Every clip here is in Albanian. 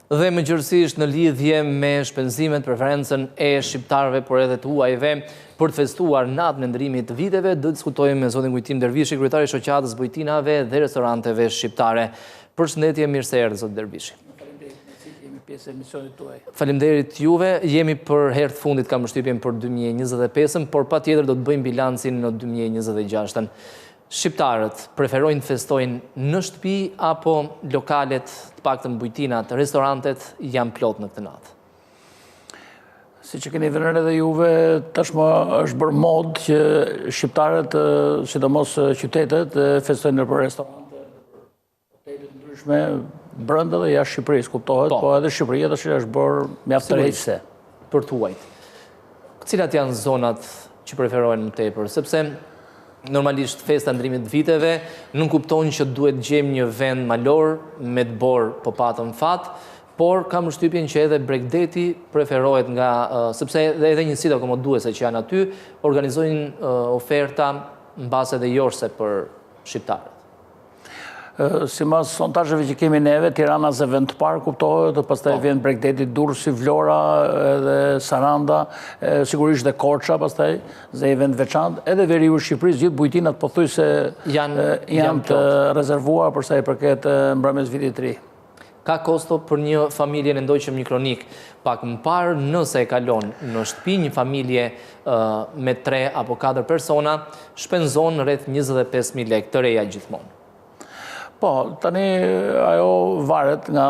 Dhe më gjërësisht në lidhje me shpenzimet, preferencën e shqiptarëve, por edhe të huajve, për të festuar natën e ndërimit të viteve, do të diskutojmë me zotin Kujtim Dervishi, kryetari i shoqatës bujtinave dhe restoranteve shqiptare. Përshëndetje, mirë se erdhët, zotin Dervishi. Faleminderit juve, jemi për herë të fundit kam përshtypjen për 2025, por patjetër do të bëjmë bilancin në 2026. Shqiptarët preferojnë të festojnë në shtëpi apo lokalet, të paktën bujtinat, restorantet janë plot në këtë natë? Si që keni vënë edhe juve, tashmë është bërë mod që shqiptarët, sidomos qytetet, festojnë nëpër restorante, hotelet ndryshme, brenda dhe jashtë Shqipërisë, kuptohet, po edhe Shqipëria është bërë mjaft tërheqëse. Për të huajt. Cilat janë zonat që preferojnë më tepër, sepse normalisht festa ndërimit të viteve nuk kupton që duhet gjejmë një vend malor me të borë po patëm fat, por kam përshtypjen që edhe Bregdeti preferohet nga, sepse edhe njësitë akomoduese që janë aty, organizojnë oferta mbase dhe jorse për shqiptarët. Si mas sontajëve që kemi neve, Tirana zë vend të parë kuptohet, pastaj vjen Bregdeti, Durrësi, Vlora, edhe Saranda, sigurisht dhe Korça, pastaj zë vend veçantë, edhe veriu Shqipërisë, gjithë bujtinat pothuajse janë të rezervuar për sa i përket mbrëmjes vitit të ri. Ka kosto për një familje, në ndoqëm një kronik, pak më parë nëse e kalon në shtëpi një familje me 3 apo 4 persona, shpenzon rreth 25.000 lekë të reja gjithmonë. Po, tani ajo varet nga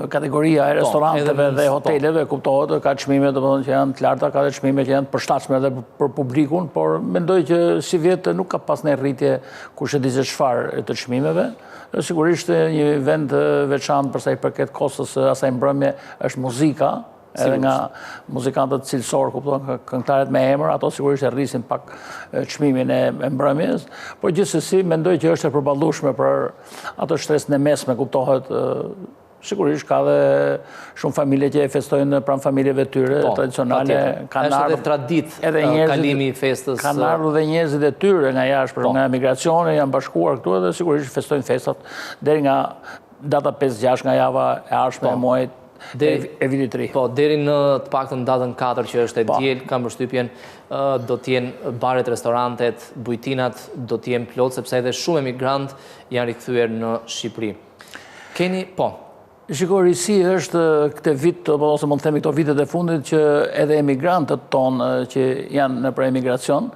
kategoria e restoranteve dhe hoteleve, kuptohet, ka çmime që janë të larta, ka dhe çmime që janë përshtatshme edhe për publikun, por mendoj që si vjetë nuk ka pas një rritje kush e di se çfarë të çmimeve. Sigurisht një vend veçantë për sa i përket kostës asaj mbrëmje është muzika, edhe nga muzikantët cilësor, kuptohen, këngëtarët me emër, ato sigurisht e rrisin pak çmimin e mbrëmjes, por gjithsesi mendoj që është e përballueshme për ato shtresën e mesme, kuptohet. Sigurisht ka dhe shumë familje që e festojnë pranë familjeve tyre tradicionale. Është edhe traditë kalimi i festës. Kanë ardhur dhe njerëzit e tyre nga jashtë, nga emigracioni, janë bashkuar këtu dhe sigurisht festojnë festat deri nga data 5-6 nga java e ardhshme e muajit e vitit të ri. Po, deri në të paktën datën 4 që është e diel, kam përshtypjen do t'jenë baret, restorantet, bujtinat do t'jenë plot, sepse edhe shumë emigrant janë rikthyer në Shqipëri. Keni, po. Shiko, risi është këtë vit, ose mund të themi këto vitet e fundit, që edhe emigrantët tonë që janë në për emigracion,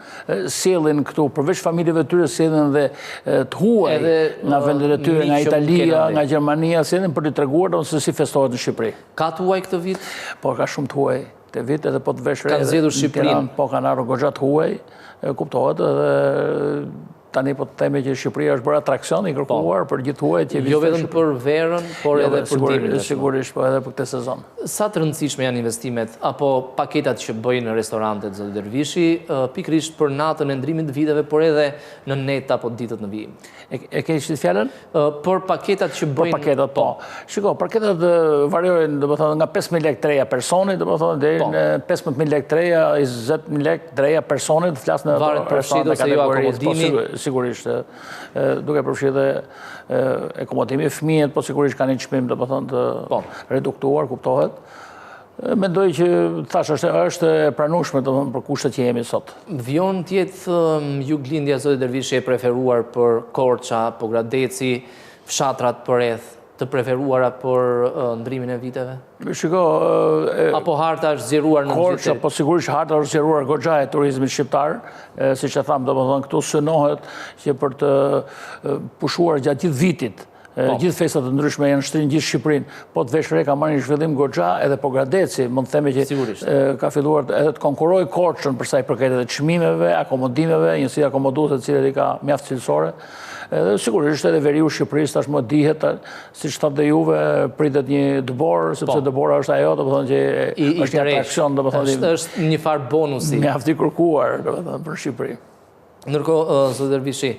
sjellin këtu, përveç familjeve tyre, sjellin dhe të huaj nga vendet e tyre, nga Italia, nga Gjermania, sjellin për të treguar se si festohet në Shqipëri. Ka të huaj këtë vit? Po, ka shumë të huaj këtë vit, edhe po të veshre. Kanë zgjedhur Shqipërinë. Po, kanë ardhur goxha të huaj, kuptohet, edhe tani po të themi që Shqipëria është bërë atraksion i kërkuar për gjithë huajt që jo vetëm për verën, por edhe për dimrin. Sigurisht, po edhe për këtë sezon. Sa të rëndësishme janë investimet apo paketat që bëjnë në restorantet, zotë Dervishi, pikërisht për natën e ndërimit të viteve, por edhe në net apo ditët në vijim? E ke qenë fjalën? Për paketat që bëjnë. Për paketat, po. Shiko, paketat variojnë, domethënë nga 5.000 lekë treja personit, domethënë deri në 15.000 lekë treja, 20.000 lekë treja personit, flas në restorante kategorisë. Sigurisht, duke përfshirë dhe akomodimi, fëmijët, po sigurisht kanë një çmim të reduktuar, kuptohet. Mendoj që thash është e pranueshme për kushtet që jemi sot. Vjon tjetë juglindja zotë Dervishi e preferuar për Korça, po Gradeci, fshatrat përreth të preferuara për ndrimin e viteve? Shiko, apo harta është zgjeruar në Korça, po sigurisht harta është zgjeruar goxha e turizmit shqiptar, siç e tham, domethënë këtu synohet që për të pushuar gjatë gjithë vitit. Gjithë festat të ndryshme janë shtrinë gjithë Shqipërinë, po të vesh re ka marrë një zhvillim goxha edhe po Gradeci, mund të themi që ka filluar edhe të konkurrojë Korçën për sa i përket edhe çmimeve, akomodimeve, njësi akomoduese të cilat i ka mjaft cilësore. Edhe sigurisht edhe veriu Shqipërisë tashmë dihet, siç thatë dhe juve, pritet një dëbor, sepse dëbora është ajo, domethënë që është një atraksion, domethënë është një farë bonusi. Mjaft i kërkuar, domethënë për Shqipëri. Ndërkohë, zotë Dervishi,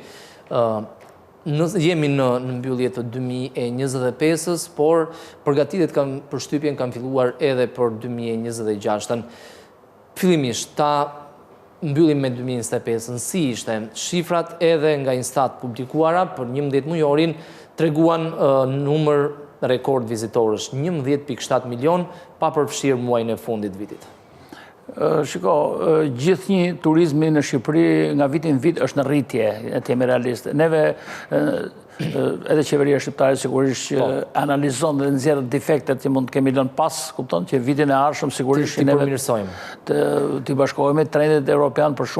jemi në mbyllje të 2025-ës, por përgatitjet kanë përshtypjen kanë filluar edhe për 2026-ën. Fillimisht, ta mbyllim me 2025-ën, si ishte shifrat edhe nga Instat publikuara për 11 mujorin treguan numër rekord vizitorësh, 11.7 milion, pa përfshirë muajin e fundit vitit. Shiko, gjithnjë turizmi në Shqipëri nga vitin vit është në rritje, të jemi realistë. Neve, edhe qeveria shqiptare sigurisht që analizon dhe nxjerr defektet që mund të kemi lënë pas, kupton, që vitin e ardhshëm sigurisht neve të bashkohemi trendet evropian për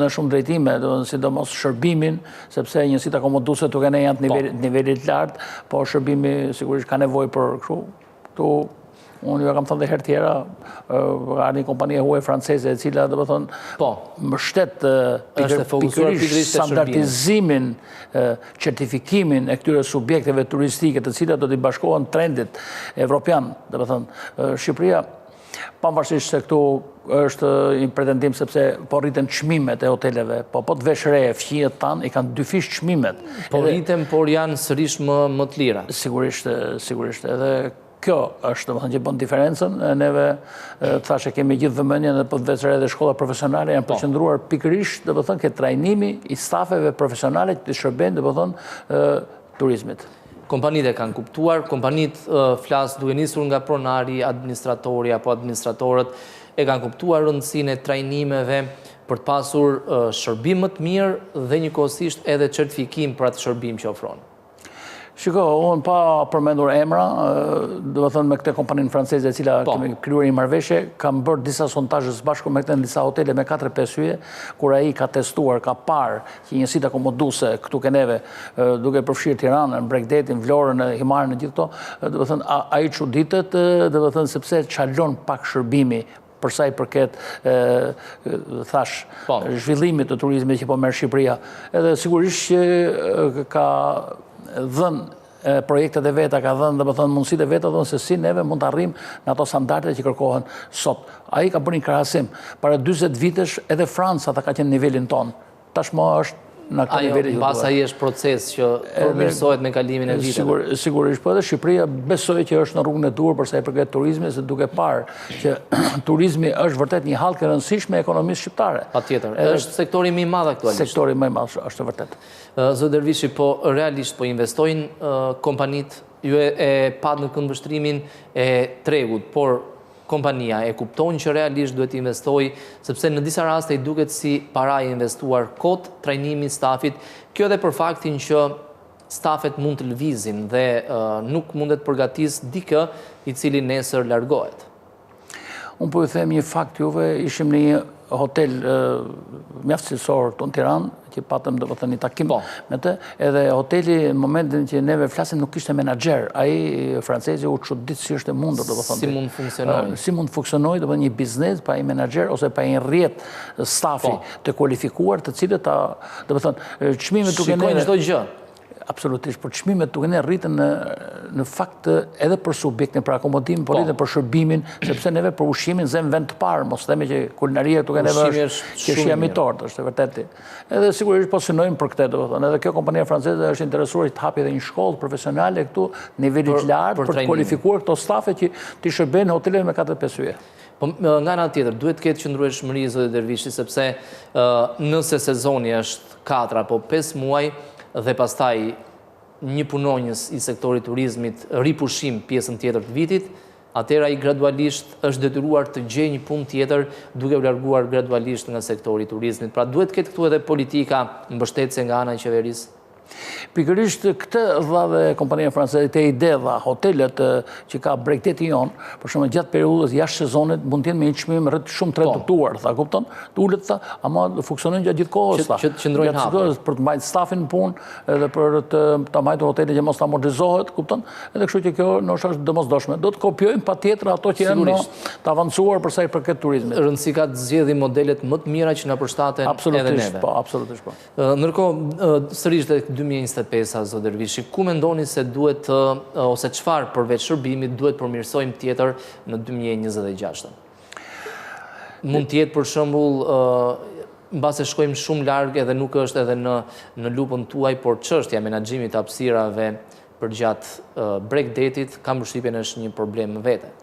në shumë drejtime, sidomos shërbimin, sepse njësitë akomoduese tuk e ne janë të nivelit lartë, po shërbimi sigurisht ka nevojë për kështu. Unë ju e kam thënë dhe herë tjera, ka një kompanie huaj franceze e cila dhe më thonë më shtet pikërisht standardizimin, certifikimin e këtyre subjekteve turistike të cilat do t'i bashkohen trendit evropian. Dhe më thonë, Shqipëria, pavarësisht se këtu është një pretendim sepse po rriten çmimet e hoteleve, po të vesh re fqinjet tanë i kanë dyfish çmimet. Po rriten, por janë sërish më të lira. Sigurisht, edhe kjo është, domethënë, që bën diferencën. Neve thashë kemi gjithë vëmendjen dhe po të veç re dhe shkolla profesionale janë përqendruar pikërisht, domethënë, ke trajnimi i stafeve profesionale që shërbejnë, domethënë, turizmit. Kompanitë e kanë kuptuar, kompanitë flas duke nisur nga pronari, administratori apo administratorët e kanë kuptuar rëndësinë e trajnimeve për të pasur shërbim më të mirë dhe njëkohësisht edhe certifikim për atë shërbim që ofron. Shiko, unë pa përmendur emra, do të thënë me këtë kompaninë franceze e cila kemi krijuar një marrëveshje, kam bërë disa sondazhe së bashku me këtë në disa hotele me 4-5 hyje, kur ai ka testuar, ka parë që njësitë akomoduese këtu ke neve, duke përfshirë Tiranën, Bregdetin, Vlorën, Himarën e gjithë këto, do të thënë ai çuditet, do të thënë sepse çalon pak shërbimi përsa i përket, thash, zhvillimit të turizmit që po merr Shqipëria. Edhe sigurisht që ka dhënë projektet e veta, ka dhënë dhe më thënë mundësit e veta, dhënë se si neve mund të arrim në ato standarde që kërkohen sot. A i ka bërë një krahasim. Para 20 vitesh edhe Franca ta ka qenë nivelin tonë. Tashmo është në këtë nivelin. Pas ai është proces që përmirësohet me kalimin e viteve. Sigurisht, po edhe Shqipëria besoj që është në rrugën e duhur përsa i përket turizmit, se duke parë që turizmi është vërtet një hallkë e rëndësishme e ekonomisë shqiptare. Patjetër. Është sektori më i madh aktualisht. Sektori më i madh është vërtet. Zot Dervishi, po realisht po investojnë kompanitë, ju e pat në këndvështrimin e tregut, por kompania e kupton që realisht duhet investoj, sepse në disa raste i duket si para i investuar kot, trajnimi stafit, kjo edhe për faktin që stafet mund të lëvizin dhe nuk mundet përgatis dikë i cili nesër largohet. Unë po ju them një fakt juve, ishim në një hotel mjaft cilësor të në Tiranë, që patëm dhe një takim me të, edhe hoteli në momentin që neve flasim nuk ishte menaxher, ai francezi u çudit si është e mundur, si mund funksionoj. Si mund funksionoj, një biznes pa i menaxher ose pa i rrjet stafi të kualifikuar, të cilët çmimet duke shikojnë çdo gjë. Absolutisht, por çmimet duke ne rritën në fakt edhe për subjektin, për akomodim, por rritën për shërbimin, sepse neve për ushqimin zem vend të parë, mos themi që kulinaria duke neve është qeshja mitort, është e vërtetë. Edhe sigurisht po synojmë për këtë, domethënë, edhe kjo kompania franceze është interesuar të hapë edhe një shkollë profesionale këtu nivelit lartë për të kualifikuar këto stafe që të shërbejnë hoteleve me 4-5 hyje. Po nga ana tjetër, duhet të ketë qëndrueshmëri zotë Dervishi, sepse nëse sezoni është 4 apo 5 muaj, dhe pastaj një punonjës i sektorit turizmit ripushim pjesën tjetër të vitit, atëra i gradualisht është detyruar të gjejë një punë tjetër duke u larguar gradualisht nga sektori turizmit. Pra duhet ketë këtu edhe politika mbështetëse nga ana e qeverisë. Pikërisht këtë dha dhe kompania franceze të ide dha hotelet që ka Bregdeti jonë, për shumë gjatë periudhës jashtë sezonit mund të jenë me një çmim rreth shumë të reduktuar, tha, kupton? Të ulet tha, ama funksionojnë gjatë gjithë kohës, tha. Që ndrojnë hapur. Për të mbajtur stafin në punë, edhe për të mbajtur hotelet që mos të amortizohet, kupton? Edhe kështu që kjo është domosdoshme. Do të kopjojmë patjetër ato që janë të avancuar për sa i përket turizmit. Rëndësi ka të zgjedhim modelet më të mira që na përshtaten edhe neve. Absolutisht po. Ndërkohë, sërish tek 2025, zot Dervishi, ku mendoni se duhet ose çfarë përveç shërbimit duhet përmirësojmë tjetër në 2026? Mund të jetë për shembull mbase shkojmë shumë larg edhe nuk është edhe në lupën tuaj, por çështja e menaxhimit të hapësirave përgjatë Bregdetit, kam përshtypjen është një problem vete.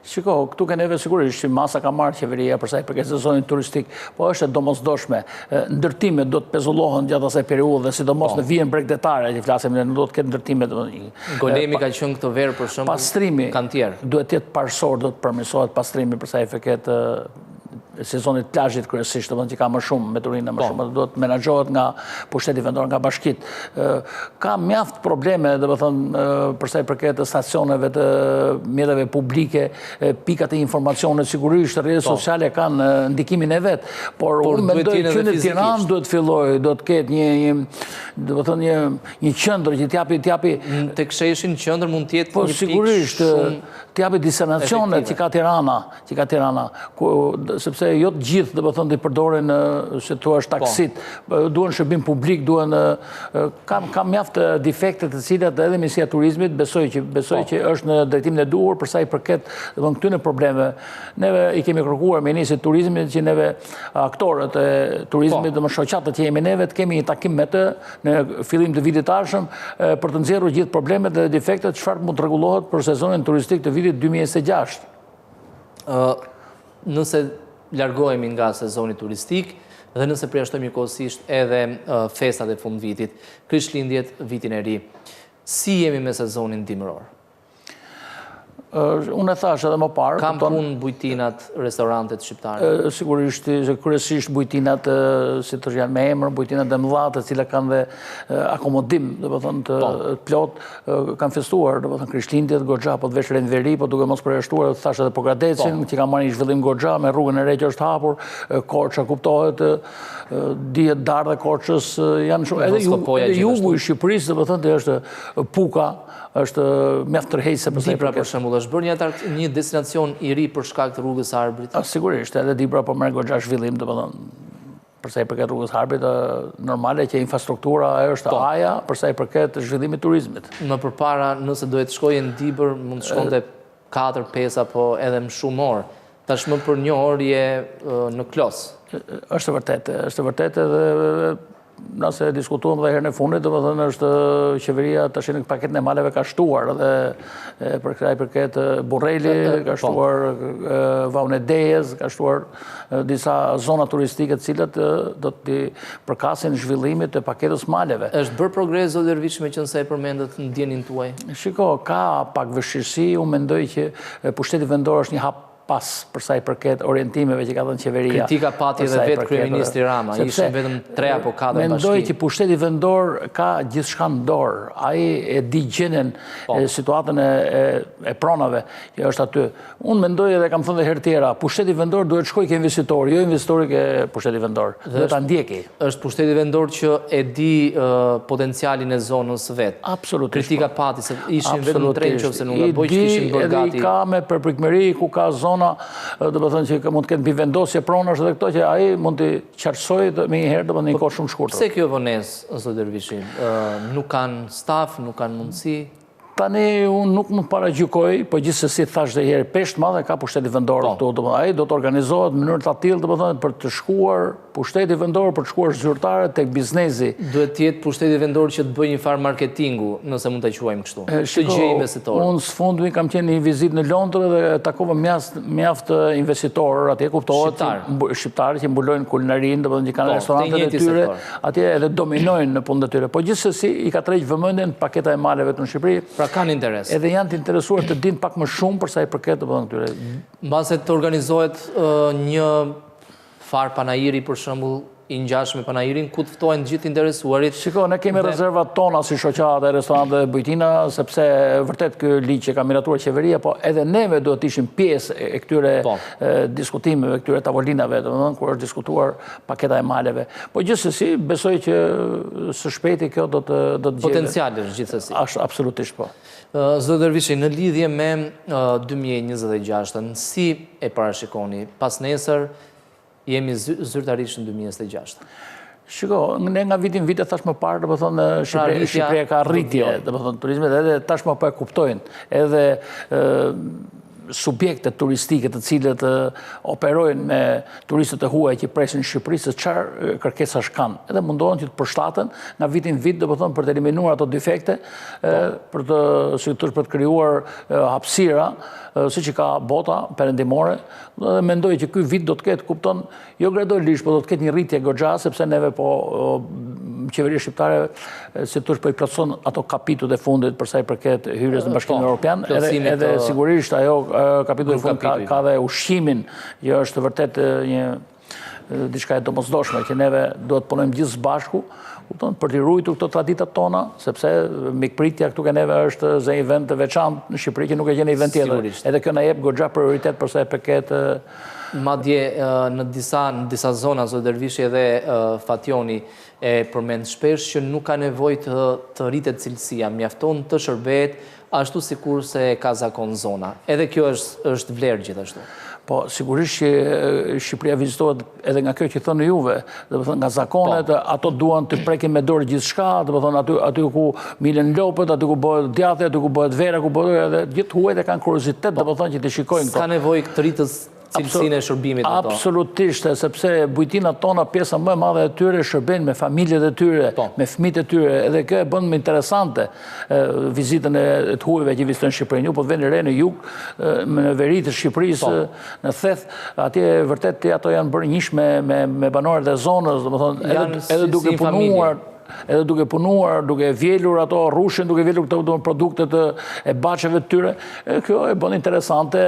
Shiko, këtu ke neve sigurisht që masa ka marrë qeveria përsa i përket sezonin turistik, po është e domosdoshme. Ndërtimet do të pezullohen gjatë asaj periudhe, sidomos në vijën bregdetare, që flasim ne, nuk do të ketë ndërtimet. Golemi ka qenë këtë verë për shembull. Pastrimi kantier. Duhet të jetë parsor, do të përmirësohet pastrimi përsa i përket sezonit plazhit kryesisht, domethënë që ka më shumë me turinë më shumë, do të menaxhohet nga pushteti vendor, nga bashkitë. Ka mjaft probleme, domethënë përsa i përket stacioneve të mjeteve publike, pikat e informacionit, sigurisht rrjetet sociale kanë ndikimin e vet, por unë mendoj që në Tiranë duhet fillojë, do të ketë një qendër që t'japi tek sheshin qendër mund të jetë po sigurisht t'japi destinacione që ka Tirana, sepse jo të gjithë dhe të përdoren se thua është taksit, duhen shërbim publik, kam mjaft defekte të cilat edhe Ministria e Turizmit besoj që është në drejtimin e duhur përsa i përket këtyre probleme. Neve i kemi kërkuar Ministrit e Turizmit që neve aktorët e turizmit dhe më shoqatët që jemi neve të kemi një takim me të në fillim të vitit ardhshëm për të nxjerrur gjithë problemet dhe defektet çfarë mund të rregullohet për sezonin turistik të vitit 2026. Nëse largohemi nga sezoni turistik dhe nëse përjashtojmë njëkohësisht edhe festat e fundvitit, Krishtlindjet, vitin e ri, si jemi me sezonin dimëror? Unë e thash edhe më parë. Kam punë bujtinat, restorantet shqiptare? Sigurisht, kryesisht bujtinat, si të janë me emër, bujtinat e mëdha, të cilat kanë dhe akomodim, të plot, kanë festuar, Krishtlindjet, Goxha, po të veç Renveri, po duke mos përjashtuar, të thash edhe Pogradecin, që ka marrë një zhvillim Goxha, me rrugën e re që është hapur, Korça kuptohet, dihet Darë dhe Korçës janë shumë, edhe jugu i Shqipërisë, është Puka, është mjaft tërheqëse për Dibra për shembull është bërë një destinacion i ri për shkak të rrugës së Arbrit. Sigurisht, edhe Dibra po merr Goxha zhvillim, përsa i përket rrugës së Arbrit, normale që infrastruktura është aja përsa i përket zhvillimit turizmit. Më përpara, nëse duhet të shkojë në Dibër, mund të shkonte 4-5 apo edhe më shumë orë. Tashmë për një orë je në Klos. Është vërtet edhe nëse diskutuam dhe herën e fundit, domethënë është qeveria tash në paketën e maleve ka shtuar dhe për kësaj përket Burreli, ka shtuar Vaun e Dejës, ka shtuar disa zona turistike të cilat do të përkasin zhvillimit të paketës maleve. Është bërë progres zot Dervishi meqense e përmendet në ndjenjën tuaj? Shiko, ka pak vështirësi, unë mendoj që pushteti vendor është një hap pas përsa i përket orientimeve që ka dhënë qeveria. Kritika pati edhe vetë kryeministri Rama, ishin vetëm 3 apo 4 bashki. Mendoj që pushteti vendor ka gjithçka në dorë. Ai e di gjendjen, situatën e pronave që është aty. Unë mendoj edhe kam thënë edhe herë tjera, pushteti vendor duhet shkojë ke investitori, jo investitori ke pushteti vendor. Duhet ta ndjeki. Është pushteti vendor që e di potencialin e zonës vet. Absolutisht. Kritika pati se ishin vetëm 3 nëse nuk gaboj që kishin bërë gati. Edhe i ka me përpikmëri ku ka zona, do të thënë që mund të ketë mbivendosje pronash dhe këto që ai mund të qartësojë me një herë, do të një kohë shumë shkurtër. Pse kjo vonesë, zot Dervishi? Nuk kanë staf, nuk kanë mundësi? Tani unë nuk mund paragjykoj, po gjithsesi thash dhe herë, peshë madhe ka pushteti vendor këtu. Ai do të organizohet në mënyrë të tillë, domethënë për të shkuar pushteti vendor, për të shkuar zyrtarët tek biznesi. Duhet të jetë pushteti vendor që të bëjë një farë marketingu, nëse mund ta quajmë kështu. Të gjejë investitorë. Unë sfundmi kam qenë një vizitë në Londër dhe takova mjaft investitorë, atje kuptohet shqiptarë që mbulojnë kulinarinë, domethënë që kanë restorantet e tyre, atje edhe dominojnë në punën e tyre. Po gjithsesi i ka tërheq vëmendjen paketa e maleve në Shqipëri. Pra kanë interes. Edhe janë të interesuar të dinë pak më shumë përsa i përket të bëndë këtyre. Mbase të organizohet një farë panajiri, për shembull, i ngjashëm me panajirin, ku të ftojnë gjithë interesuarit. Shiko, ne kemi rezervat tona si shoqata e restorante dhe bujtina, sepse vërtet ky ligj që ka miratuar qeveria, po edhe neve duhet të ishim pjesë e këtyre diskutimeve, këtyre tavolinave, domethënë kur është diskutuar paketa e maleve. Po gjithsesi, besoj që së shpejti kjo do të gjejë potenciale gjithsesi. Absolutisht po. Zot Dervishi, në lidhje me 2026-ën, si e parashikoni? Pas nesër jemi zyrtarisht në 2026. Shiko, ne nga vitin vite tash më parë, domethënë Shqipëria ka rritje, domethënë turizmet edhe tash më po e kuptojnë. Edhe subjekte turistike të cilët operojnë me turistët e huaj që presin Shqipëri, se çfarë kërkesash kanë. Edhe mundohen që të përshtaten nga vitin vit, domethënë për të eliminuar ato defekte, për të krijuar hapësira, siç i ka bota perëndimore, dhe mendoj që ky vit do të ketë, kupton, jo gradualisht, por do të ketë një rritje goxha, sepse neve qeveria shqiptare, si thosh, po i plotson ato kapitujt e fundit për sa i përket hyrjes në Bashkimin Evropian, edhe sigurisht ajo kapitulli i fundit ka dhe ushqimin, që është vërtet një diçka e domosdoshme që neve duhet punojmë gjithë së bashku për të ruajtur këto traditat tona, sepse mikpritja këtu ke neve është një vend të veçantë në Shqipëri që nuk e gjen në vend tjetër. Edhe kjo na jep goxha prioritet për sa i përket madje në disa zona, zot Dervishi, edhe Fationi e përmend shpesh që nuk ka nevojë të rritet cilësia, mjafton të shërbehet ashtu sikurse ka zakon zona. Edhe kjo është vlerë gjithashtu. Po, sigurisht që Shqipëria vizitohet edhe nga kjo që thënë juve, dhe më thënë nga zakonet, ato duan të prekin me dorë gjithë shka, dhe më thënë aty ku milen lopët, aty ku bëhet djathë, aty ku bëhet vera, ku bëhet edhe gjithë huajt e kanë kuriozitet, dhe më thënë që të shikojnë këto. Ska nevojë të rritës cilësinë e shërbimit ato. Absolutisht, sepse bujtinat tona, pjesa më e madhe e tyre shërben me familjet e tyre, me fëmijët e tyre, edhe kjo e bën më interesante vizitën e të huajve që vizitojnë Shqipërinë. Ju po të veni re në jug, në veri të Shqipërisë, në theth, atje vërtet ato janë bërë njësh me banorët e zonës, domethënë edhe duke punuar. Edhe duke punuar, duke vjelur ato rrushin, duke vjelur këto produktet e baçeve të tyre, kjo e bën interesante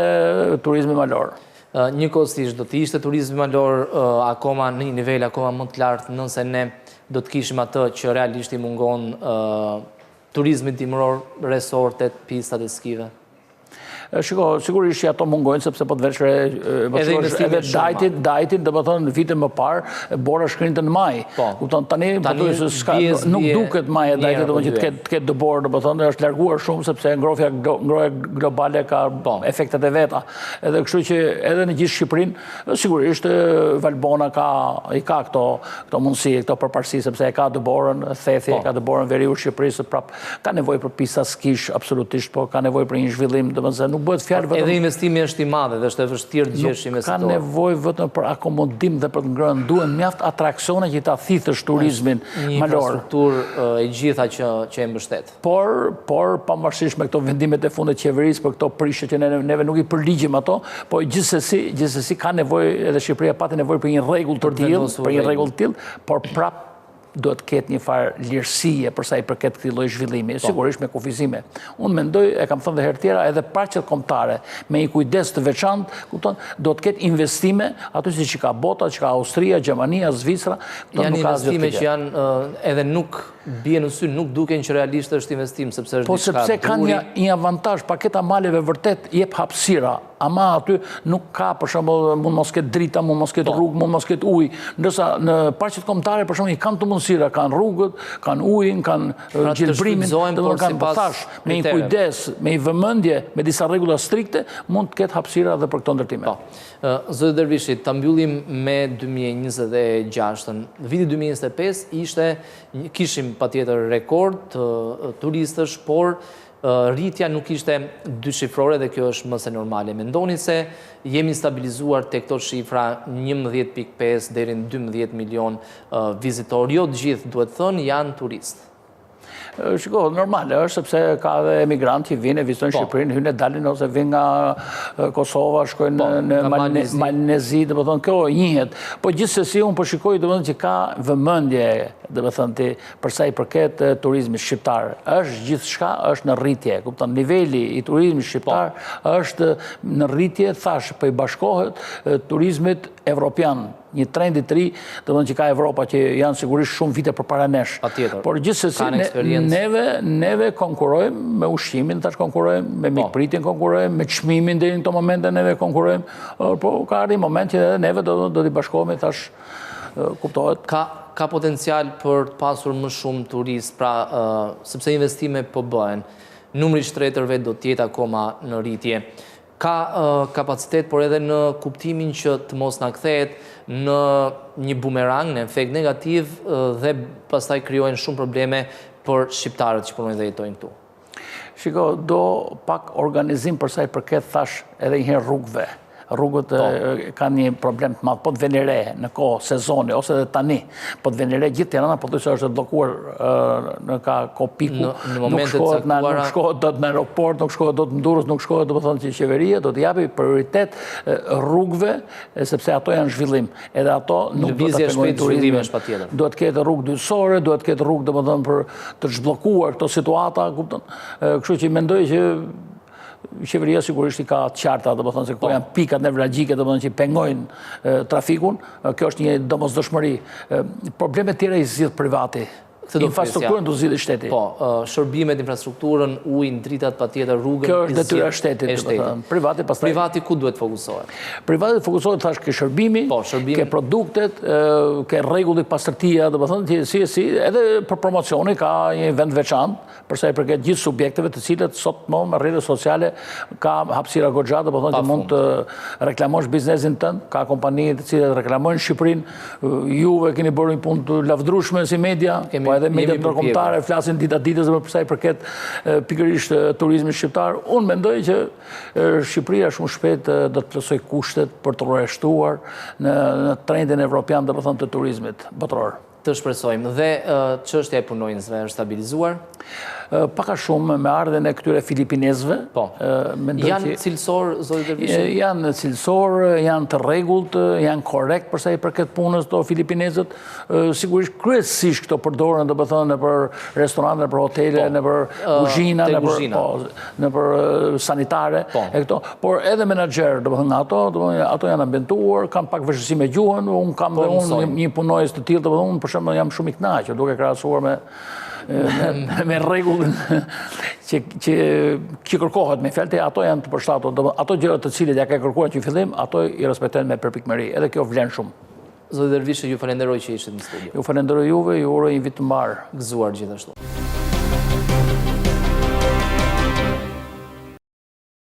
turizmi malor. Njëkohësisht do të ishte turizmi malor akoma në një nivel akoma më të lartë, nëse ne do të kishim atë që realisht i mungon turizmit dimëror, resortet, pistat e skive. Shiko, sigurisht që ato mungojnë, sepse po të veçre edhe dajtit, dhe më thënë në vitin më parë, bora shkrinte në maj. Tani nuk duket maj e dajtit, dhe më që të ketë dë borë, dhe më thënë, është larguar shumë, sepse ngroja globale ka efektet e veta. Edhe kështu që edhe në gjithë Shqipërinë, sigurisht Valbona i ka këto mundësi, këto përparësi, sepse e ka dë borën, thethi, e ka dë borën veriu Shqipërisë, ka nevojë për pista skish, absolutisht, po ka nevojë për një zhvillim, dhe më thënë, edhe investimi është i madhe dhe është e vështirë të gjesh investitor. Ka nevojë vetëm për akomodim dhe për të ngrënë. Duhen mjaft atraksione që ta thithësh turizmin malor. Një infrastrukturë e gjitha që e mbështet. Por pavarësisht me këto vendimet e fundit të qeverisë për këto prishje që neve nuk i përligjim ato, po gjithsesi ka nevojë edhe Shqipëria pati nevojë për një rregull të tillë, por prap duhet ketë një farë lirësie përsa i përket këtij lloji zhvillimi, sigurisht me kufizime. Unë mendoj, e kam thënë dhe herë tjera, edhe parqet kombëtare me një kujdes të veçantë, kupton, do të ketë investime, aty si që ka bota, që ka Austria, Gjermania, Zvicra, janë investime që janë edhe nuk bie në sy, nuk duken që realisht është investim, sepse është po sepse kanë një avantazh, paketa maleve vërtet jep hapësira, ama aty nuk ka, për shembull, mund mos ketë drita, mund mos ketë rrugë, mund mos ketë ujë, ndërsa në parqet kombëtare për shembull i kanë të mundësira, kanë rrugët, kanë ujin, kanë gjelbrimin, kanë pasash, me një kujdes, me një vëmendje, me disa rregulla strikte, mund të ketë hapësira edhe për këto ndërtime. Zoti Dervishi, ta mbyllim me 2026-ën. Viti 2025 kishim patjetër rekord të turistësh, por rritja nuk ishte dyshifrore dhe kjo është më se normale. Mendoni se jemi stabilizuar tek këto shifra 11.5 deri në 12 milion vizitor. Jo të gjithë, duhet thënë, janë turistë. Shiko, normale është, sepse ka dhe emigrantë që vinë e vizitojnë Shqipërinë, hynë e dalin ose vinë nga Kosova, shkojnë në Malnezi, dhe më thënë, kjo njihet. Po gjithsesi unë po shikoj dhe më thënë që ka vëmendje, dhe më thënë, përsa i përket turizmit shqiptar. Është gjithçka është në rritje, kupton, niveli i turizmit shqiptar është në rritje, thash, po i bashkohet turizmit evropian, një trend i ri, dhe që ka Evropa që janë sigurisht shumë vite përpara nesh. Por gjithsesi neve konkurrojmë me ushqimin, tash konkurrojmë me mikpritin, konkurrojmë me çmimin deri në këto momente neve konkurrojmë, po ka ardhur moment që edhe neve do t'i bashkohemi tash, kuptohet. Ka potencial për të pasur më shumë turistë, pra sepse investime po bëhen, numri i shtretërve do të jetë akoma në rritje. Ka kapacitet, por edhe në kuptimin që të mos na kthehet në një bumerang, në efekt negativ dhe pastaj krijojnë shumë probleme për shqiptarët që punojnë dhe jetojnë këtu. Shiko, do pak organizim përsa i përket thash edhe një herë rrugëve. Rrugët kanë një problem të madh, po të veni re në kohë sezoni, ose dhe tani, po të veni re gjithë Tirana, po të është bllokuar në ka piku, nuk shkohet dot në aeroport, nuk shkohet dot në Durrës, nuk shkohet, do të thonë që qeveria do të japi prioritet rrugëve, sepse ato janë zhvillim. Edhe ato nuk do të pengojnë turizmin. Duhet të ketë rrugë dyqësore, duhet të ketë rrugë, domethënë, për të zhbllokuar këto situata, kupton? Kështu që mendoj që qeveria sigurisht i ka të qarta, do të thonë se këto janë pikat nevralgjike, do të thonë që pengojnë trafikun, kjo është një domosdoshmëri. Problemet tjera i zgjidh privati. Infrastrukturën do zgjidhë shteti. Po, shërbimet, infrastrukturën, ujin, dritat, patjetër, rrugën. Kjo është detyra e shtetit. Privati pastaj. Privati ku duhet fokusohet? Privati fokusohet thash ke shërbimi, ke produktet, ke rregullit pastërtia, do të thonë si edhe për promocioni ka një vend veçantë, përsa i përket gjithë subjekteve të cilët sot më në rrjetet sociale ka hapësira goxha, do të thonë që mund të reklamosh biznesin tënd, ka kompani të cilët reklamojnë Shqipërinë, juve keni bërë një punë të lavdrueshme si media, po edhe mediat ndërkombëtare flasin dita ditës për përsa i përket pikërisht turizmit shqiptar. Unë mendoj që Shqipëria shumë shpejt do të plotësoj kushtet për të rreshtuar në trendin evropian, do të thonë, të turizmit botror. Të shpresojmë. Dhe çështja e punonjësve është stabilizuar? Paka shumë me ardhen e këtyre filipinezëve. Po. Janë cilësor, zoti Dervishi? Janë cilësor, janë të rregullt, janë korrekt përsa i përket punës të filipinezët. Sigurisht kryesisht këto përdoren, do të thonë, në për restorante, në për hotele, në për kuzhina, në për sanitare, e këto. Por edhe menaxher, do të thonë, ato janë ambientuar, kanë pak vështirësi me gjuhën, unë kam dhe unë një punonjës të tillë, do të thonë, për shembull jam shumë i kënaqur duke krahasuar me rregullin që kërkohet me fjalë, ato janë të përshtatur. Ato gjërat të cilët ja ka kërkuar që në fillim, ato i respektojnë me përpikmëri. Edhe kjo vlen shumë. Zoti Dervishi, ju falenderoj që ishit në studio. Ju falenderoj juve, ju uroj një vit të mbar. Gëzuar gjithashtu.